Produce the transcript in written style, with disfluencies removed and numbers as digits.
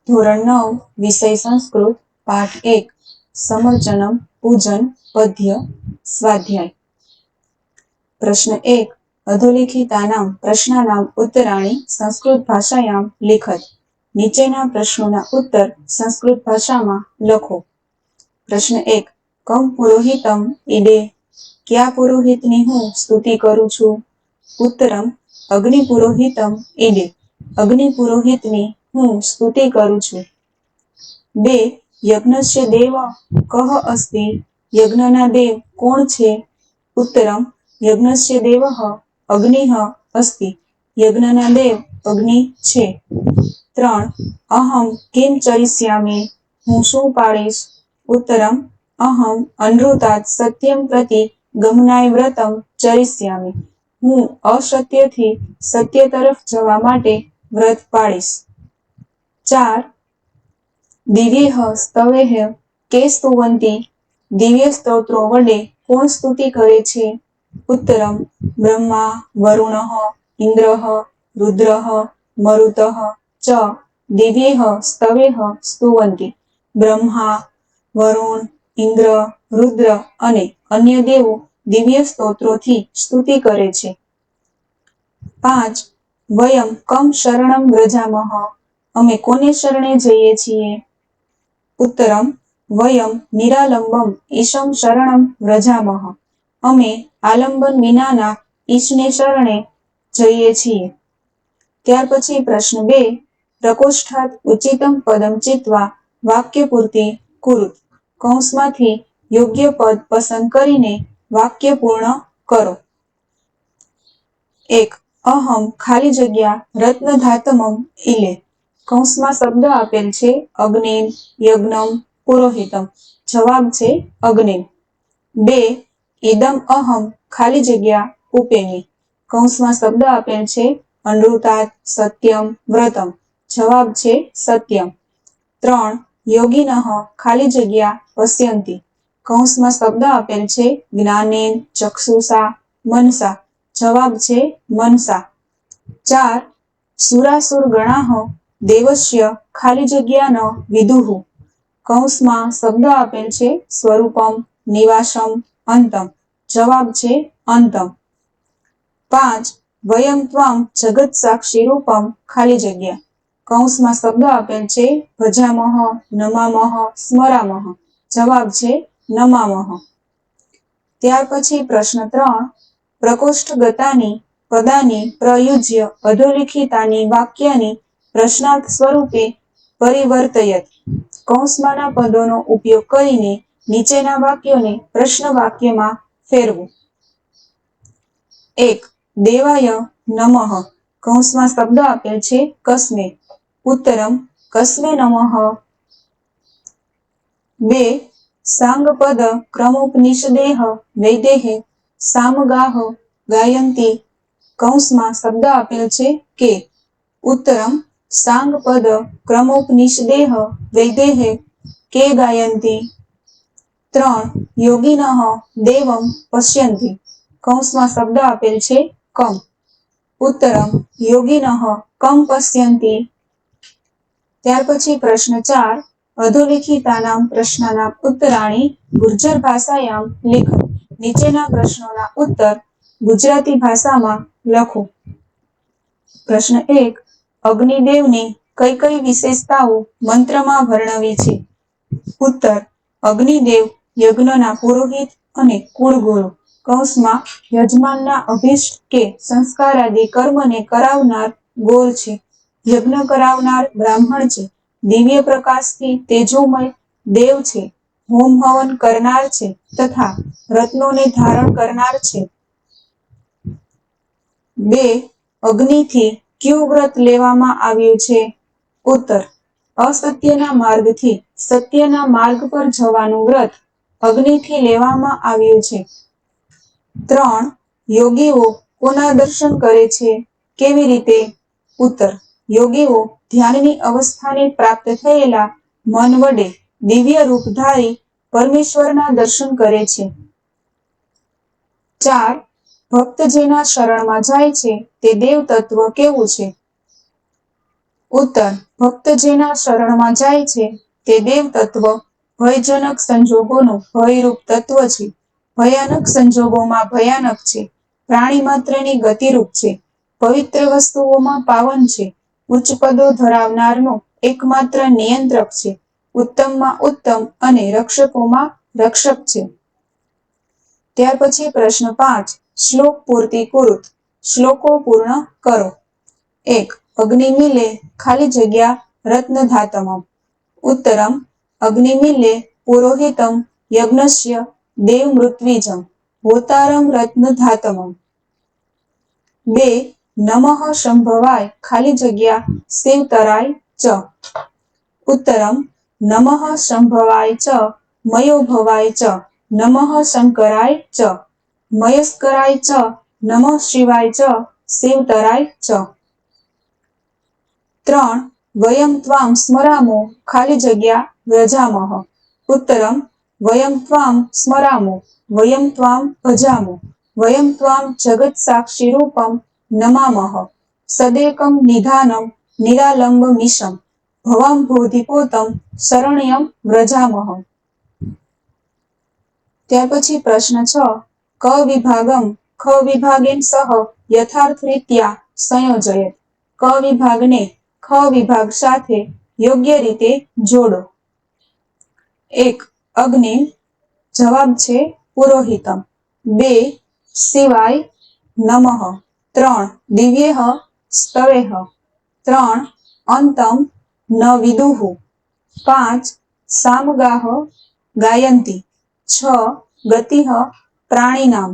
ધોરણ 9 વિષય સંસ્કૃત પાઠ 1 સમર્ચનમ પૂજન પદ્ય સ્વાધ્યાય। પ્રશ્ન 1 અધોલિખિતાનામ પ્રશ્નાનામ ઉત્તરાણી સંસ્કૃત ભાષાયામ લિખત। નીચેના પ્રશ્નોના ઉત્તર સંસ્કૃત ભાષામાં લખો। પ્રશ્ન 1 કમ પુરોહિતમ ઈડે, કયા પુરોહિતની હું સ્તુતિ કરું છું? ઉત્તરમ અગ્નિ પુરોહિતમ ઈડે, અગ્નિ પુરોહિતની હું સ્તુતિ કરું છું। 2 યજ્ઞસ્ય દેવ કહ અસ્તિ, યજ્ઞના દેવ કોણ છે? ઉત્તરમ યજ્ઞસ્ય દેવઃ અગ્નિઃ અસ્તિ, યજ્ઞના દેવ અગ્નિ છે। 3 અહમ કિમ ચરિષ્યામિ, હું શું પાળીશ? ઉત્તરમ અહમ અનૃતાत् સત્યમ પ્રતિ ગમનાય વ્રતમ ચરિષ્યામિ, હું અસત્યથી સત્ય તરફ જવા માટે વ્રત પાળીશ। 4 દિવ્યઃ સ્તવૈઃ કે સ્તુવન્તિ, દિવ્ય સ્તોત્રો વડે કોણ સ્તુતિ કરે છે? ઉત્તરમ બ્રહ્મા વરુણઃ ઇન્દ્રઃ રુદ્રઃ મરુતઃ ચ દિવ્યૈઃ સ્તવૈઃ સ્તુવન્તિ, બ્રહ્મા વરુણ ઇન્દ્ર રુદ્ર અને અન્ય દેવો દિવ્ય સ્તોત્રોથી સ્તુતિ કરે છે। 5 વયમ કમ શરણમ વ્રજામઃ, અમે કોને શરણે જઈએ છીએ? ઉત્તરમ વયમ નિરાલંબમ ઈશમ શરણમ વ્રજામઃ, અમે આલંબન વિનાના ઈશને શરણે જઈએ છીએ। ત્યાર પછી પ્રશ્ન 2 પ્રકોષ્ઠાત ઉચિતમ પદમ ચિત્વા વાક્ય પૂર્તિ કુરુત, કૌંસમાંથી યોગ્ય પદ પસંદ કરીને વાક્ય પૂર્ણ કરો। 1 અહમ ખાલી જગ્યા રત્નધાતમમ ઈલે, કૌંસમાં શબ્દ આપેલ છે અગ્નિમ યજ્ઞમ પુરોહિતમ, જવાબ છે અગ્નિમ। 2 ઇદમ અહમ ખાલી જગ્યા ઉપેમી, કૌંસમાં શબ્દ આપેલ છે અનૃતાत् સત્યમ વ્રતમ, જવાબ છે સત્યમ। 3 યોગિનઃ ખાલી જગ્યા પશ્યન્તિ, કૌંસમાં શબ્દ આપેલ છે જ્ઞાનેન ચક્ષુષા મનસા, જવાબ છે મનસા। 4 સુરાસુર ગણાઃ દેવસ્ય ખાલી જગ્યા ન વિદુઃ, કૌંસમાં શબ્દ આપેલ છે સ્વરૂપમ નિવાસમ અંતમ, જવાબ છે અંતમ। 5 વયમ ત્વામ જગત સાક્ષી રૂપમ ખાલી જગ્યા, કૌંસમાં શબ્દ આપેલ છે ભજામઃ નમામઃ સ્મરામઃ, જવાબ છે નમામઃ। ત્યાર પછી પ્રશ્ન 3 પ્રકોષ્ઠગતાની પદાની પ્રયુજ્ય અધોલિખિતાની વાક્યાની પ્રશ્નાર્થ સ્વરૂપે પરિવર્તયત, કૌંસમાંના પદોનો ઉપયોગ કરીને નીચેના વાક્યોને પ્રશ્ન વાક્યમાં ફેરવો। 1 દેવાય નમઃ, કૌંસમાં શબ્દ આપેલ છે કસ્મે, ઉત્તરમ કસ્મે નમઃ। 2 સાંગપદ ક્રમોપનિષદેઃ વૈદેઃ સામગાઃ ગાયન્તિ, કૌંસમાં શબ્દ આપેલ છે કે, ઉત્તરમ સાંગપદ ક્રમોપનિષદેઃ વૈદેઃ કે ગાયન્તિ। 3 યોગિનઃ દેવમ પશ્યન્તિ, કૌંસમાં શબ્દ આપેલ છે કમ, ઉત્તરમ યોગિનઃ કમ પશ્યન્તિ। ત્યાર પછી પ્રશ્ન 4 અધોલિખિતાનામ પ્રશ્નાનામ ઉત્તરાણી ગુર્જર ભાષાયામ લિખત, નીચેના પ્રશ્નોના ઉત્તર ગુજરાતી ભાષામાં લખો। પ્રશ્ન 1 અગ્નિદેવની કઈ કઈ વિશેષતાઓ મંત્રમાં વર્ણવી છે? ઉત્તર અગ્નિદેવ યજ્ઞના પુરોહિત અને કુળગુરુ, કૌંસમાં યજમાનના અભિષ્ટ કે સંસ્કારાદિ કર્મને કરાવનાર ગોર છે, યજ્ઞ કરાવનાર બ્રાહ્મણ છે, દિવ્ય પ્રકાશથી તેજોમય દેવ છે, હોમ હવન કરનાર છે તથા રત્નોને ધારણ કરનાર છે। 2 અગ્નિથી ક્યુ વ્રત લેવામાં આવ્યું છે? ઉત્તર અસત્યના માર્ગથી સત્યના માર્ગ પર જવાનું વ્રત અગ્નિથી લેવામાં આવ્યું છે। 3 યોગીઓ કોના દર્શન કરે છે? કેવી રીતે? ઉત્તર યોગીઓ ધ્યાનની અવસ્થાને પ્રાપ્ત થયેલા મન વડે દિવ્ય રૂપધારી પરમેશ્વરના દર્શન કરે છે। 4 ભક્ત જેના શરણમાં જાય છે તે દેવ તત્વ કેવું છે? ઉત્તર ભક્ત જેના શરણમાં જાય છે તે દેવ તત્વ ભયજનક સંજોગોનું ભયરૂપ તત્વ છે. ભયાનક સંજોગોમાં ભયાનક છે. પ્રાણી માત્રની ગતિરૂપ છે. પવિત્ર વસ્તુઓમાં પાવન છે. ઉચ્ચ પદો ધરાવનારનો એકમાત્ર નિયંત્રક છે. ઉત્તમમાં ઉત્તમ અને રક્ષકોમાં રક્ષક છે. ત્યાર પછી પ્રશ્ન 5. શ્લોક પૂર્તિ કુરુત. શ્લોકો પૂર્ણ કરો. 1. અગ્નિમિલે ખાલી જગ્યા રત્નધાતમમ. ઉત્તરમ અગ્નિમિલે પુરોહિતમ યજ્ઞસ્ય દેવમૃત્વિજમ હોતારમ રત્નધાતમમ. 2. નમઃ શંભવાય ખાલી જગ્યા શિવતરાય ચ. ઉત્તરમ નમઃ શંભવાય ચ મયોભવાય ચ નમઃ શંકરાય ચ મયસ્કરાય ચ નમઃ શિવાય ચ શિવતરાય ચ. 3. વયમ ત્વામ સ્મરામો ખાલી જગ્યા વ્રજામઃ. ઉત્તરમ વયમ ત્વામ સ્મરામો વયમ ત્વામ ભજામો વયમ ત્વામ જગત સાક્ષી રૂપમ નમામઃ સદેકમ નિધાનમ નિરાલંબમિશમ ભવમ બોધિપોતમ શરણ્યમ વ્રજામઃ. ત્યાર પછી પ્રશ્ન 6. ક વિભાગમ ખ વિભાગેન સહ યથાર્થરીત્યા સંયોજયત. ક વિભાગને ખ વિભાગ સાથે યોગ્ય રીતે જોડો. 1. અગ્નિ. જવાબ છે પુરોહિતમ. 2. શિવાય નમઃ. 3. દિવ્યેહ સ્તવેહ. 3. અંતમ ન વિદુઃ. 5. સામગાહ ગાયંતી. 6. ગતિઃ પ્રાણીનામ.